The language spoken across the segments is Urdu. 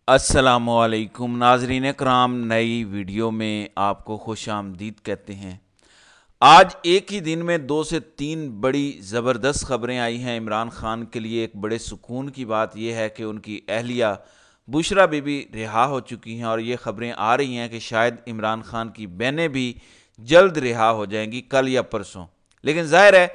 السلام علیکم ناظرین کرام، نئی ویڈیو میں آپ کو خوش آمدید کہتے ہیں۔ آج ایک ہی دن میں 2 سے 3 بڑی زبردست خبریں آئی ہیں۔ عمران خان کے لیے ایک بڑے سکون کی بات یہ ہے کہ ان کی اہلیہ بشریٰ بی بی رہا ہو چکی ہیں، اور یہ خبریں آ رہی ہیں کہ شاید عمران خان کی بہنیں بھی جلد رہا ہو جائیں گی، کل یا پرسوں۔ لیکن ظاہر ہے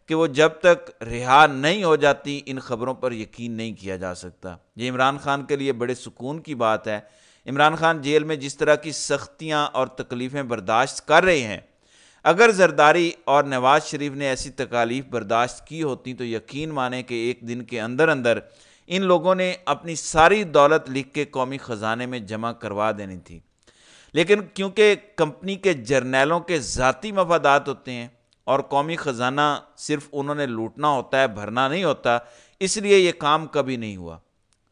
کہ وہ جب تک رہا نہیں ہو جاتی ان خبروں پر یقین نہیں کیا جا سکتا۔ یہ عمران خان کے لیے بڑے سکون کی بات ہے۔ عمران خان جیل میں جس طرح کی سختیاں اور تکلیفیں برداشت کر رہے ہیں، اگر زرداری اور نواز شریف نے ایسی تکالیف برداشت کی ہوتی تو یقین مانیں کہ ایک دن کے اندر اندر ان لوگوں نے اپنی ساری دولت لکھ کے قومی خزانے میں جمع کروا دینی تھی۔ لیکن کیونکہ کمپنی کے جرنیلوں کے ذاتی مفادات ہوتے ہیں اور قومی خزانہ صرف انہوں نے لوٹنا ہوتا ہے، بھرنا نہیں ہوتا، اس لیے یہ کام کبھی نہیں ہوا۔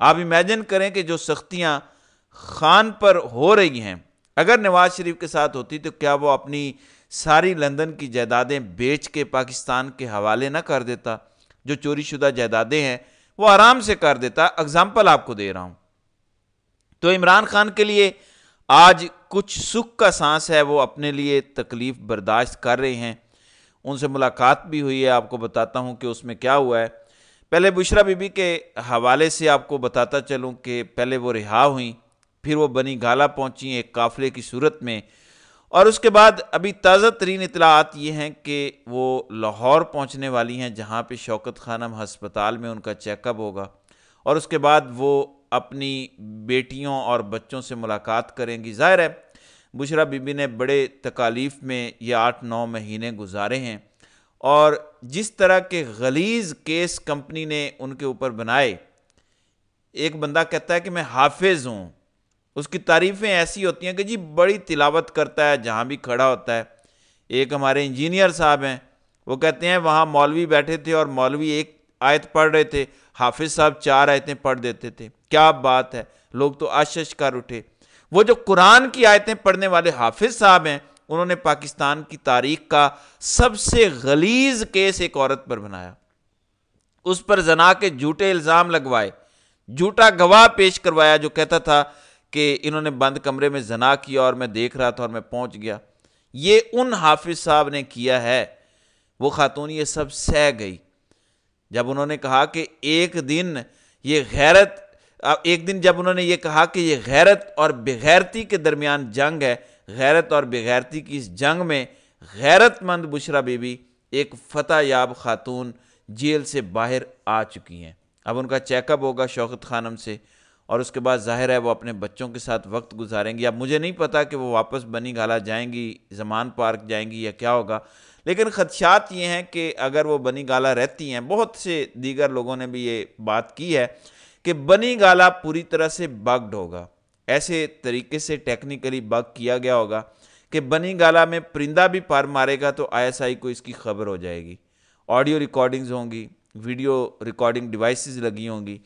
آپ امیجن کریں کہ جو سختیاں خان پر ہو رہی ہیں، اگر نواز شریف کے ساتھ ہوتی تو کیا وہ اپنی ساری لندن کی جائیدادیں بیچ کے پاکستان کے حوالے نہ کر دیتا؟ جو چوری شدہ جائیدادیں ہیں وہ آرام سے کر دیتا۔ اگزامپل آپ کو دے رہا ہوں۔ تو عمران خان کے لیے آج کچھ سکھ کا سانس ہے، وہ اپنے لیے تکلیف برداشت کر رہے ہیں۔ ان سے ملاقات بھی ہوئی ہے، آپ کو بتاتا ہوں کہ اس میں کیا ہوا ہے۔ پہلے بشریٰ بی بی کے حوالے سے آپ کو بتاتا چلوں کہ پہلے وہ رہا ہوئیں، پھر وہ بنی گالہ پہنچیں ایک قافلے کی صورت میں، اور اس کے بعد ابھی تازہ ترین اطلاعات یہ ہیں کہ وہ لاہور پہنچنے والی ہیں، جہاں پہ شوکت خانم ہسپتال میں ان کا چیک اپ ہوگا، اور اس کے بعد وہ اپنی بیٹیوں اور بچوں سے ملاقات کریں گی۔ ظاہر ہے بشریٰ بی بی نے بڑے تکالیف میں یہ 8-9 مہینے گزارے ہیں، اور جس طرح کے غلیظ کیس کمپنی نے ان کے اوپر بنائے، ایک بندہ کہتا ہے کہ میں حافظ ہوں، اس کی تعریفیں ایسی ہوتی ہیں کہ جی بڑی تلاوت کرتا ہے جہاں بھی کھڑا ہوتا ہے۔ ایک ہمارے انجینئر صاحب ہیں، وہ کہتے ہیں وہاں مولوی بیٹھے تھے اور مولوی ایک آیت پڑھ رہے تھے، حافظ صاحب 4 آیتیں پڑھ دیتے تھے۔ کیا بات ہے، لوگ تو آشش کر اٹھے۔ وہ جو قرآن کی آیتیں پڑھنے والے حافظ صاحب ہیں، انہوں نے پاکستان کی تاریخ کا سب سے غلیظ کیس ایک عورت پر بنایا، اس پر زنا کے جھوٹے الزام لگوائے، جھوٹا گواہ پیش کروایا جو کہتا تھا کہ انہوں نے بند کمرے میں زنا کیا اور میں دیکھ رہا تھا اور میں پہنچ گیا۔ یہ ان حافظ صاحب نے کیا ہے۔ وہ خاتون یہ سب سہ گئی جب انہوں نے کہا کہ ایک دن جب انہوں نے یہ کہا کہ یہ غیرت اور بغیرتی کے درمیان جنگ ہے، غیرت اور بغیرتی کی اس جنگ میں غیرت مند بشریٰ بی بی ایک فتح یاب خاتون جیل سے باہر آ چکی ہیں۔ اب ان کا چیک اپ ہوگا شوکت خانم سے، اور اس کے بعد ظاہر ہے وہ اپنے بچوں کے ساتھ وقت گزاریں گی۔ اب مجھے نہیں پتا کہ وہ واپس بنی گالہ جائیں گی، زمان پارک جائیں گی یا کیا ہوگا، لیکن خدشات یہ ہیں کہ اگر وہ بنی گالہ رہتی ہیں، بہت سے دیگر لوگوں نے بھی یہ بات کی ہے کہ بنی گالہ پوری طرح سے بگڈ ہوگا، ایسے طریقے سے ٹیکنیکلی بگ کیا گیا ہوگا کہ بنی گالہ میں پرندہ بھی پر مارے گا تو ISI کو اس کی خبر ہو جائے گی، آڈیو ریکارڈنگز ہوں گی، ویڈیو ریکارڈنگ ڈیوائسز لگی ہوں گی۔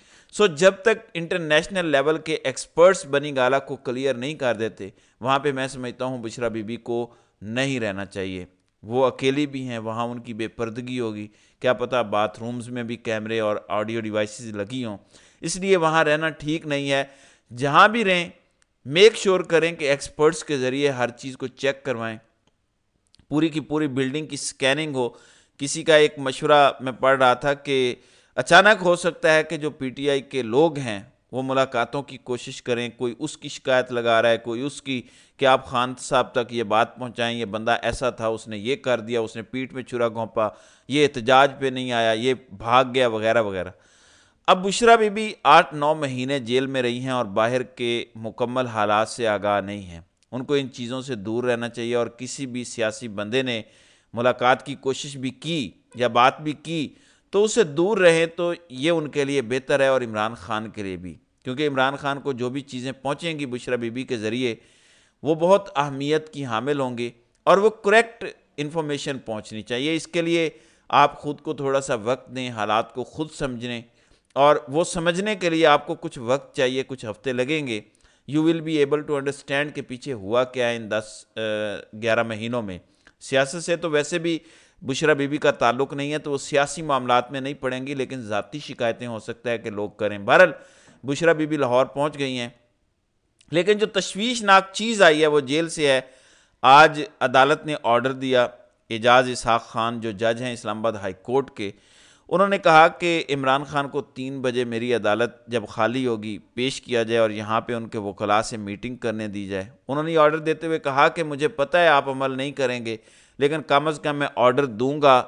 جب تک انٹرنیشنل لیول کے ایکسپرٹس بنی گالہ کو کلیئر نہیں کر دیتے، وہاں پہ میں سمجھتا ہوں بشریٰ بی بی کو نہیں رہنا چاہیے۔ وہ اکیلی بھی ہیں، وہاں ان کی بے پردگی ہوگی، کیا پتہ باتھ رومز میں بھی کیمرے اور آڈیو ڈیوائسز لگی ہوں، اس لیے وہاں رہنا ٹھیک نہیں ہے۔ جہاں بھی رہیں میک شور کریں کہ ایکسپرٹس کے ذریعے ہر چیز کو چیک کروائیں، پوری کی پوری بلڈنگ کی سکیننگ ہو۔ کسی کا ایک مشورہ میں پڑھ رہا تھا کہ اچانک ہو سکتا ہے کہ جو PTI کے لوگ ہیں وہ ملاقاتوں کی کوشش کریں، کوئی اس کی شکایت لگا رہا ہے، کوئی اس کی، کہ آپ خان صاحب تک یہ بات پہنچائیں، یہ بندہ ایسا تھا، اس نے یہ کر دیا، اس نے پیٹھ میں چھرا گھونپا، یہ احتجاج پہ نہیں آیا، یہ بھاگ گیا، وغیرہ وغیرہ۔ اب بشریٰ بی بی 8-9 مہینے جیل میں رہی ہیں اور باہر کے مکمل حالات سے آگاہ نہیں ہیں۔ ان کو ان چیزوں سے دور رہنا چاہیے، اور کسی بھی سیاسی بندے نے ملاقات کی کوشش بھی کی یا بات بھی کی تو اس سے دور رہیں، تو یہ ان کے لیے بہتر ہے، اور عمران خان کے لیے بھی، کیونکہ عمران خان کو جو بھی چیزیں پہنچیں گی بشریٰ بی بی کے ذریعے وہ بہت اہمیت کی حامل ہوں گی، اور وہ کریکٹ انفارمیشن پہنچنی چاہیے۔ اس کے لیے آپ خود کو تھوڑا سا وقت دیں، حالات کو خود سمجھیں، اور وہ سمجھنے کے لیے آپ کو کچھ وقت چاہیے، کچھ ہفتے لگیں گے۔ You will be able to understand کہ پیچھے ہوا کیا ہے ان 10-11 مہینوں میں۔ سیاست سے تو ویسے بھی بشریٰ بی بی کا تعلق نہیں ہے، تو وہ سیاسی معاملات میں نہیں پڑیں گی، لیکن ذاتی شکایتیں ہو سکتا ہے کہ لوگ کریں۔ بہرحال بشریٰ بی بی لاہور پہنچ گئی ہیں، لیکن جو تشویشناک چیز آئی ہے وہ جیل سے ہے۔ آج عدالت نے آرڈر دیا، اعجاز اسحاق خان جو جج ہیں اسلام آباد ہائی کورٹ کے، انہوں نے کہا کہ عمران خان کو 3 بجے میری عدالت جب خالی ہوگی پیش کیا جائے اور یہاں پہ ان کے وکلاء سے میٹنگ کرنے دی جائے۔ انہوں نے یہ آرڈر دیتے ہوئے کہا کہ مجھے پتہ ہے آپ عمل نہیں کریں گے، لیکن کم از کم میں آرڈر دوں گا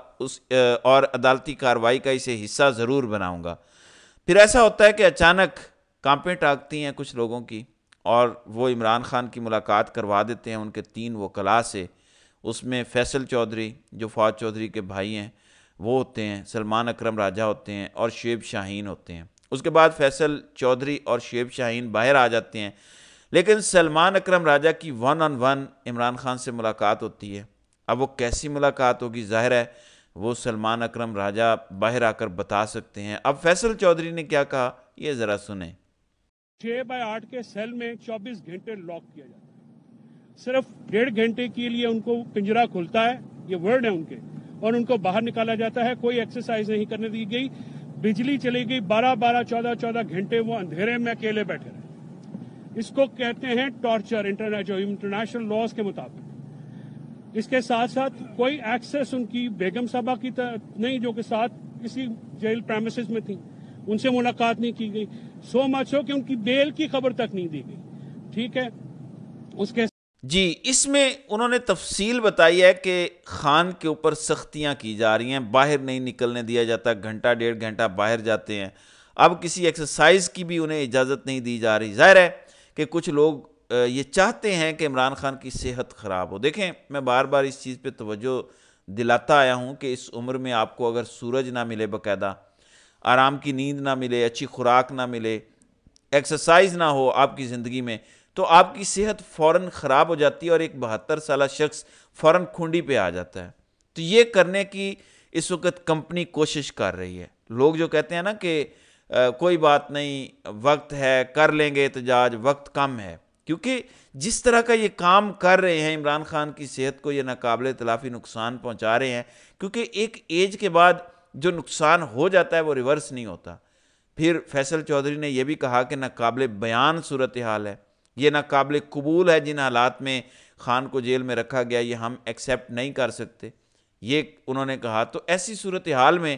اور عدالتی کارروائی کا اسے حصہ ضرور بناؤں گا۔ پھر ایسا ہوتا ہے کہ اچانک کانپیں ٹاکتی ہیں کچھ لوگوں کی اور وہ عمران خان کی ملاقات کروا دیتے ہیں ان کے 3 وکلاء سے۔ اس میں فیصل چودھری جو فواد چودھری کے بھائی ہیں وہ ہوتے ہیں، سلمان اکرم راجہ ہوتے ہیں اور شعیب شاہین ہوتے ہیں۔ اس کے بعد فیصل چودھری اور شعیب شاہین باہر آ جاتے ہیں، لیکن سلمان اکرم راجہ کی 1 on 1 عمران خان سے ملاقات ہوتی ہے۔ اب وہ کیسی ملاقات ہوگی ظاہر ہے وہ سلمان اکرم راجہ باہر آ کر بتا سکتے ہیں۔ اب فیصل چودھری نے کیا کہا یہ ذرا سنیں۔ 6/8 کے سیل میں 24 گھنٹے لاک کیا جاتا ہے، صرف 1.5 گھنٹے کے لیے ان کو پنجرا کھلتا ہے، یہ ورڈ ہے ان کے، اور ان کو باہر نکالا جاتا ہے۔ کوئی ایکسرسائز نہیں کرنے دی گئی، بجلی چلی گئی، 14 گھنٹے وہ اندھیرے میں اکیلے بیٹھے رہے۔ اس کو کہتے ہیں ٹارچر انٹرنیشنل لاز کے مطابق۔ اس کے ساتھ ساتھ کوئی ایکسیس ان کی بیگم صاحبہ کی نہیں جو کہ ساتھ اسی جیل پریمیسز میں تھیں، ان سے ملاقات نہیں کی گئی، سو مچ ہو کہ ان کی بیل کی خبر تک نہیں دی گئی۔ ٹھیک ہے، اس کے جی اس میں انہوں نے تفصیل بتائی ہے کہ خان کے اوپر سختیاں کی جا رہی ہیں، باہر نہیں نکلنے دیا جاتا، گھنٹہ 1.5 گھنٹہ باہر جاتے ہیں، اب کسی ایکسرسائز کی بھی انہیں اجازت نہیں دی جا رہی۔ ظاہر ہے کہ کچھ لوگ یہ چاہتے ہیں کہ عمران خان کی صحت خراب ہو۔ دیکھیں میں بار بار اس چیز پہ توجہ دلاتا آیا ہوں کہ اس عمر میں آپ کو اگر سورج نہ ملے، باقاعدہ آرام کی نیند نہ ملے، اچھی خوراک نہ ملے، ایکسرسائز نہ ہو آپ کی زندگی میں، تو آپ کی صحت فوراً خراب ہو جاتی ہے اور ایک 72 سالہ شخص فوراً کھنڈی پہ آ جاتا ہے۔ تو یہ کرنے کی اس وقت کمپنی کوشش کر رہی ہے۔ لوگ جو کہتے ہیں نا کہ کوئی بات نہیں، وقت ہے، کر لیں گے احتجاج، وقت کم ہے، کیونکہ جس طرح کا یہ کام کر رہے ہیں عمران خان کی صحت کو یہ ناقابل تلافی نقصان پہنچا رہے ہیں، کیونکہ ایک ایج کے بعد جو نقصان ہو جاتا ہے وہ ریورس نہیں ہوتا۔ پھر فیصل چودھری نے یہ بھی کہا کہ ناقابل بیان صورتحال ہے، یہ ناقابل قبول ہے، جن حالات میں خان کو جیل میں رکھا گیا یہ ہم ایکسیپٹ نہیں کر سکتے، یہ انہوں نے کہا۔ تو ایسی صورتحال میں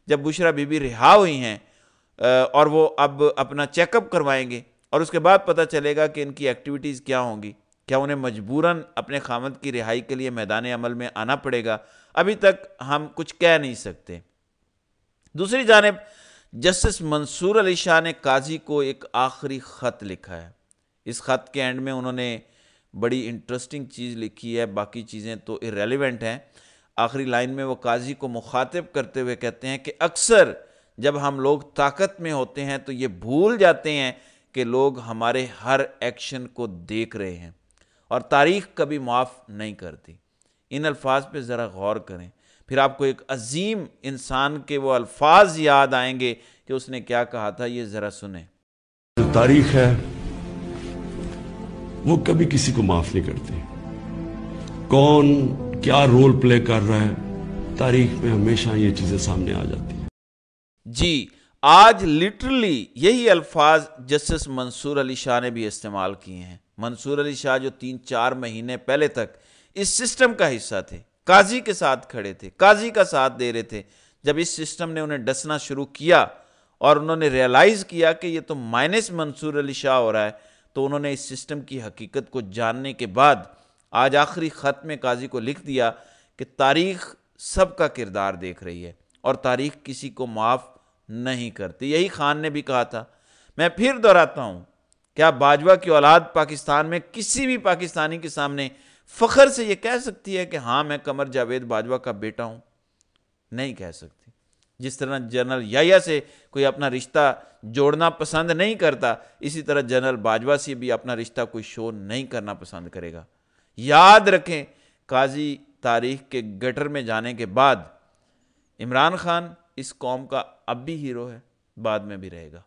جب بشرا بی بی رہا ہوئی ہیں اور وہ اب اپنا چیک اپ کروائیں گے اور اس کے بعد پتہ چلے گا کہ ان کی ایکٹیویٹیز کیا ہوں گی، کیا انہیں مجبوراً اپنے خامد کی رہائی کے لیے میدان عمل میں آنا پڑے گا، ابھی تک ہم کچھ کہہ نہیں سکتے۔ دوسری جانب جسٹس منصور علی شاہ نے قاضی کو ایک آخری خط لکھا ہے۔ اس خط کے اینڈ میں انہوں نے بڑی انٹرسٹنگ چیز لکھی ہے، باقی چیزیں تو irrelevant ہیں۔ آخری لائن میں وہ قاضی کو مخاطب کرتے ہوئے کہتے ہیں کہ اکثر جب ہم لوگ طاقت میں ہوتے ہیں تو یہ بھول جاتے ہیں کہ لوگ ہمارے ہر ایکشن کو دیکھ رہے ہیں اور تاریخ کبھی معاف نہیں کرتی۔ ان الفاظ پہ ذرا غور کریں، پھر آپ کو ایک عظیم انسان کے وہ الفاظ یاد آئیں گے کہ اس نے کیا کہا تھا، یہ ذرا سنیں۔ جو تاریخ ہے وہ کبھی کسی کو معاف نہیں کرتی، کون کیا رول پلے کر رہا ہے، تاریخ میں ہمیشہ یہ چیزیں سامنے آ جاتی ہیں۔ جی آج لٹرلی یہی الفاظ جسٹس منصور علی شاہ نے بھی استعمال کیے ہیں۔ منصور علی شاہ جو 3-4 مہینے پہلے تک اس سسٹم کا حصہ تھے، قاضی کے ساتھ کھڑے تھے، قاضی کا ساتھ دے رہے تھے، جب اس سسٹم نے انہیں ڈسنا شروع کیا اور انہوں نے ریئلائز کیا کہ یہ تو مائنس منصور علی شاہ ہو رہا ہے، تو انہوں نے اس سسٹم کی حقیقت کو جاننے کے بعد آج آخری خط میں قاضی کو لکھ دیا کہ تاریخ سب کا کردار دیکھ رہی ہے اور تاریخ کسی کو معاف نہیں کرتی۔ یہی خان نے بھی کہا تھا۔ میں پھر دہراتا ہوں، کیا باجوہ کی اولاد پاکستان میں کسی بھی پاکستانی کے سامنے فخر سے یہ کہہ سکتی ہے کہ ہاں میں قمر جاوید باجوہ کا بیٹا ہوں؟ نہیں کہہ سکتی۔ جس طرح جنرل یحییٰ سے کوئی اپنا رشتہ جوڑنا پسند نہیں کرتا، اسی طرح جنرل باجوہ سے بھی اپنا رشتہ کوئی شو نہیں کرنا پسند کرے گا۔ یاد رکھیں، قاضی تاریخ کے گٹر میں جانے کے بعد عمران خان اس قوم کا اب بھی ہیرو ہے، بعد میں بھی رہے گا۔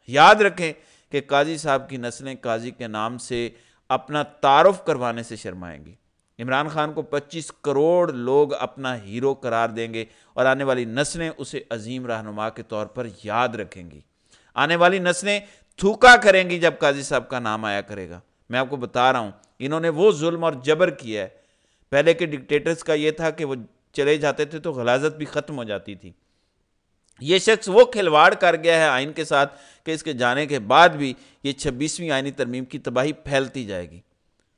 یاد رکھیں کہ قاضی صاحب کی نسلیں قاضی کے نام سے اپنا تعارف کروانے سے شرمائیں گی۔ عمران خان کو 25 کروڑ لوگ اپنا ہیرو قرار دیں گے اور آنے والی نسلیں اسے عظیم رہنما کے طور پر یاد رکھیں گی۔ آنے والی نسلیں تھوکا کریں گی جب قاضی صاحب کا نام آیا کرے گا. میں آپ کو بتا رہا ہوں انہوں نے وہ ظلم اور جبر کیا ہے. پہلے کے ڈکٹیٹرز کا یہ تھا کہ وہ چلے جاتے تھے تو غلاظت بھی ختم ہو جاتی تھی. یہ شخص وہ کھلواڑ کر گیا ہے آئین کے ساتھ کہ اس کے جانے کے بعد بھی یہ 26ویں آئینی ترمیم کی تباہی پھیلتی جائے گی.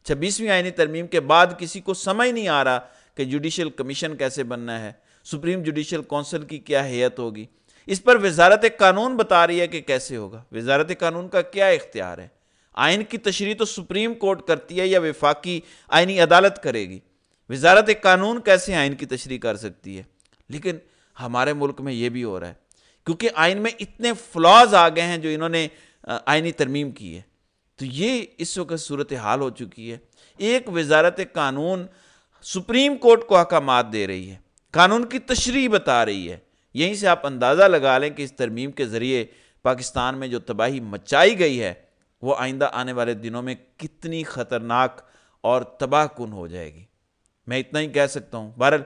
26ویں آئینی ترمیم کے بعد کسی کو سمجھ نہیں آ رہا کہ جوڈیشل کمیشن کیسے بننا ہے, سپریم جوڈیشل کونسل کی کیا حیثیت ہوگی. اس پر وزارت قانون بتا رہی ہے کہ کیسے ہوگا. وزارت قانون کا کیا اختیار ہے؟ آئین کی تشریح تو سپریم کورٹ کرتی ہے یا وفاقی آئینی عدالت کرے گی. وزارت قانون کیسے آئین کی تشریح کر سکتی ہے؟ لیکن ہمارے ملک میں یہ بھی ہو رہا ہے کیونکہ آئین میں اتنے فلاز آ گئے ہیں جو انہوں نے آئینی ترمیم کی ہے. تو یہ اس وقت صورتحال ہو چکی ہے. ایک وزارت قانون سپریم کورٹ کو احکامات دے رہی ہے, قانون کی تشریح بتا رہی ہے. یہیں سے آپ اندازہ لگا لیں کہ اس ترمیم کے ذریعے پاکستان میں جو تباہی مچائی گئی ہے وہ آئندہ آنے والے دنوں میں کتنی خطرناک اور تباہ کن ہو جائے گی. میں اتنا ہی کہہ سکتا ہوں. بہرحال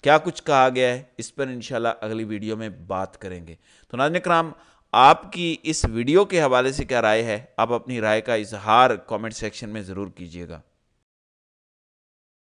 کیا کچھ کہا گیا ہے اس پر انشاءاللہ اگلی ویڈیو میں بات کریں گے. تو ناظرین کرام, آپ کی اس ویڈیو کے حوالے سے کیا رائے ہے؟ آپ اپنی رائے کا اظہار کامنٹ سیکشن میں ضرور کیجیے گا.